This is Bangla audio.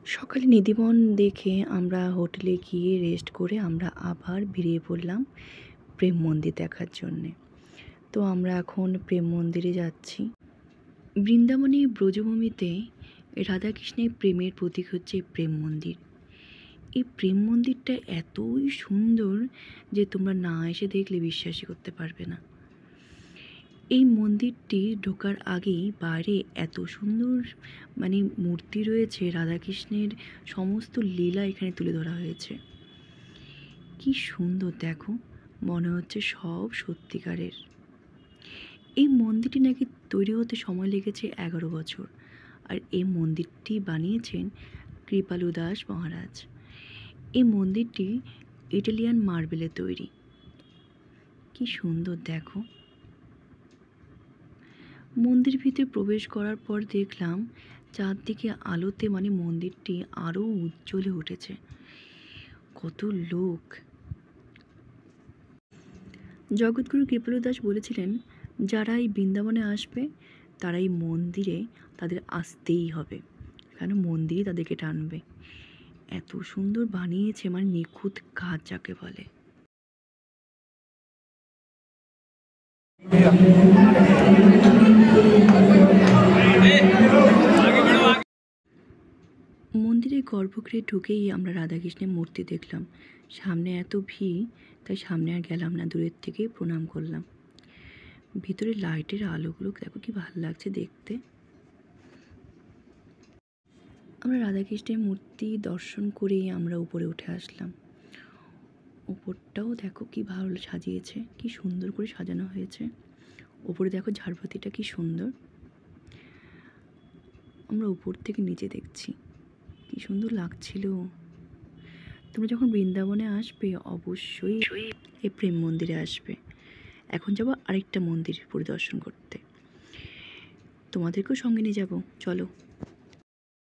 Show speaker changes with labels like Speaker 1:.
Speaker 1: সকালে নিধিবন দেখে আমরা হোটেলে গিয়ে রেস্ট করে আমরা আবার বেরিয়ে পড়লাম প্রেম মন্দির দেখার জন্যে। তো আমরা এখন প্রেম মন্দিরে যাচ্ছি। বৃন্দাবনী ব্রজভূমিতে রাধাকৃষ্ণের প্রেমের প্রতীক হচ্ছে প্রেম মন্দির। এই প্রেম মন্দিরটা এতই সুন্দর যে তোমরা না এসে দেখলে বিশ্বাসই করতে পারবে না। এই মন্দিরটি ঢোকার আগেই বাইরে এত সুন্দর মূর্তি রয়েছে, রাধাকৃষ্ণের সমস্ত লীলা এখানে তুলে ধরা হয়েছে। কি সুন্দর দেখো, মনে হচ্ছে সব সত্যিকারের। এই মন্দিরটি নাকি তৈরি হতে সময় লেগেছে 11 বছর, আর এই মন্দিরটি বানিয়েছেন কৃপালু দাস মহারাজ। এই মন্দিরটি ইটালিয়ান মার্বেলে তৈরি। কি সুন্দর দেখো। মন্দির ভিতরে প্রবেশ করার পর দেখলাম চারদিকে আলোতে মন্দিরটি আরও উজ্জ্বলে উঠেছে। কত লোক। জগৎগুরু কৃপালু দাস বলেছিলেন, যারা এই বৃন্দাবনে আসবে তারা এই মন্দিরে তাদের আসতেই হবে, কারণ মন্দিরই তাদেরকে টানবে। এত সুন্দর বানিয়েছে, নিখুঁত কাজ যাকে বলে। মন্দিরের গর্ভগৃহে ঢুকেই আমরা রাধাকৃষ্ণের মূর্তি দেখলাম। সামনে এত ভিড়, তাই সামনে আর গেলাম না, দূরের থেকেই প্রণাম করলাম। ভিতরে লাইটের আলোগুলো দেখো কি ভালো লাগছে দেখতে। আমরা রাধাকৃষ্ণের মূর্তি দর্শন করেই আমরা উপরে উঠে আসলাম। উপরটাও দেখো কি ভালো সাজিয়েছে, কি সুন্দর করে সাজানো হয়েছে। উপরে দেখো ঝাড়বাতিটা কি সুন্দর। আমরা উপর থেকে নিচে দেখছি, কি সুন্দর লাগছিল। তোমরা যখন বৃন্দাবনে আসবে অবশ্যই এই প্রেম মন্দিরে আসবে। এখন যাবো আরেকটা মন্দির পরিদর্শন করতে, তোমাদেরকেও সঙ্গে নিয়ে যাবো, চলো।